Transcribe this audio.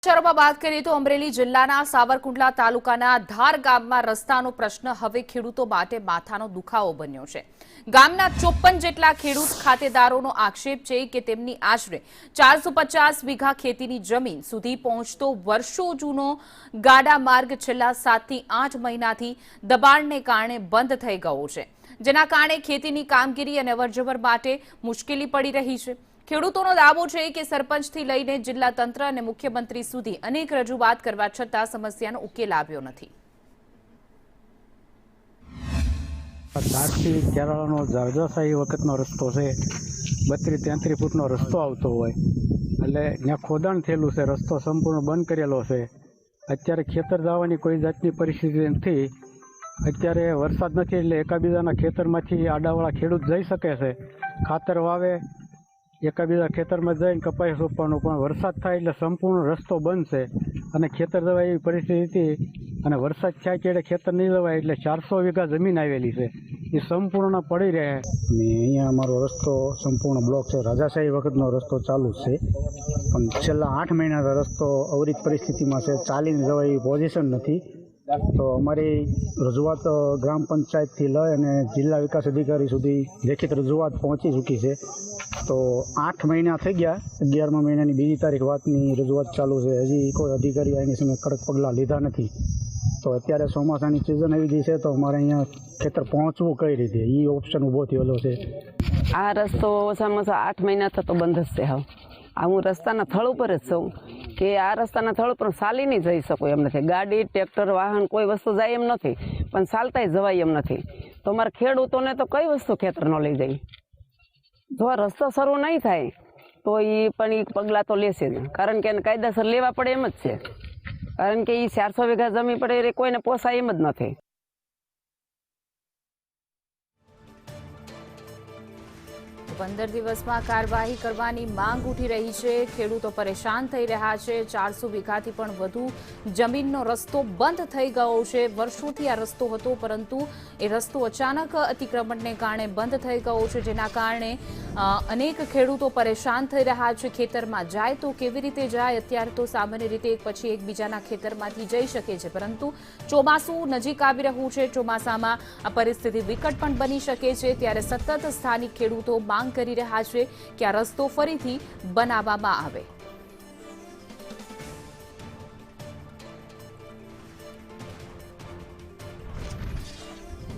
શરૂઆત વાત કરીએ તો અમરેલી જિલ્લાના સાવરકુંડલા તાલુકાના ધાર ગામમાં રસ્તાનો પ્રશ્ન હવે ખેડૂતો માટે માથાનો દુખાવો બન્યો છે। ગામના 54 જેટલા ખેડૂત ખાતેદારોનો આક્ષેપ છે કે તેમની આશરે 450 વીઘા ખેતીની જમીન સુધી પહોંચતો વર્ષો જૂનો ગાડા માર્ગ છેલ્લા 7 થી 8 મહિનાથી દબાણને કારણે બંધ થઈ ગયો છે, જેના કારણે ખેતીની કામગીરી અને અવરજવર માટે મુશ્કેલી પડી રહી છે। ખેડૂતોનો દાવો છે કે સરપંચથી લઈને જિલ્લા તંત્ર અને મુખ્યમંત્રી સુધી અનેક રજૂઆત કરવા છતાં સમસ્યાનો ઉકેલ આવ્યો નથી। ધારથી કેરાળાનો જારજાશાહી વખતનો રસ્તો છે, 32-33 ફૂટનો રસ્તો આવતો હોય એટલે ત્યાં ખોદાણ થયેલું છે, રસ્તો સંપૂર્ણ બંધ કરેલો છે। અત્યારે ખેતર જવાની કોઈ જાતની પરિસ્થિતિ નથી। અત્યારે વરસાદ નથી એટલે એકાબીજાના ખેતરમાંથી આડાવાળા ખેડૂત જઈ શકે છે, ખાતર વાવે, એકાબીજા ખેતરમાં જઈને કપાસ રોપવાનો, પણ વરસાદ થાય એટલે સંપૂર્ણ રસ્તો બંધ છે અને ખેતર જવાય એવી પરિસ્થિતિ અને વરસાદ થાય ત્યારે ખેતર નહીં જવાય એટલે 400 વીઘા જમીન આવેલી છે એ સંપૂર્ણ પડી રહે। અને અહીંયા અમારો રસ્તો સંપૂર્ણ બ્લોક છે, રાજાશાહી વખતનો રસ્તો ચાલુ છે, પણ છેલ્લા 8 મહિનાનો રસ્તો અવરિત પરિસ્થિતિમાં છે, ચાલીને જવાય એવી પોઝિશન નથી। તો અમારી રજૂઆત ગ્રામ પંચાયતથી લઈ અને જિલ્લા વિકાસ અધિકારી સુધી લેખિત રજૂઆત પહોંચી ચૂકી છે। તો 8 મહિના થઈ ગયા, 11મા મહિનાની 2જી તારીખ વાતની રજૂઆત ચાલુ છે, હજી કોઈ અધિકારી આની સામે કડક પગલાં લીધા નથી। તો અત્યારે ચોમાસાની સિઝન આવી ગઈ છે તો અમારે અહીંયા ખેતર પહોંચવું કઈ રીતે એ ઓપ્શન ઊભો થયેલો છે। આ રસ્તો ઓછામાં ઓછા 8 મહિના થતો બંધ જ છે। હવે આ હું રસ્તાના થળ ઉપર જ છું કે આ રસ્તાના થળ ઉપર ચાલી નહીં જઈ શકું એમ નથી, ગાડી ટ્રેક્ટર વાહન કોઈ વસ્તુ જાય એમ નથી, પણ ચાલતાય જવાય એમ નથી। તો અમારા ખેડૂતોને તો કઈ વસ્તુ ખેતર ન લઈ જાય। જો આ રસ્તો શરૂ નહીં થાય તો એ પણ એ પગલાં તો લેશે જ, કારણ કે એને કાયદેસર લેવા પડે એમ જ છે, કારણ કે એ 400 વીઘા જમીન પડે એ કોઈને પોસાય એમ જ નથી। 15 દિવસમાં કાર્યવાહી કરવાની માંગ ઉઠી રહી છે। ખેડૂતો પરેશાન થઈ રહ્યા છે। 400 વીઘાથી પણ વધુ જમીનનો રસ્તો બંધ થઈ ગયો છે। વર્ષોથી આ રસ્તો હતો, પરંતુ એ રસ્તો અચાનક અતિક્રમણને કારણે બંધ થઈ ગયો છે, જેના કારણે અનેક ખેડૂતો પરેશાન થઈ રહ્યા છે। ખેતરમાં જાય તો કેવી રીતે જાય? અત્યારે તો સામાન્ય રીતે એક પછી એક બીજાના ખેતરમાંથી જઈ શકે છે, પરંતુ ચોમાસું નજીક આવી રહ્યું છે, ચોમાસામાં આ પરિસ્થિતિ વિકટ પણ બની શકે છે। ત્યારે સતત સ્થાનિક ખેડૂતો માંગ કરી રહ્યા છે કે આ રસ્તો ફરીથી બનાવવામાં આવે।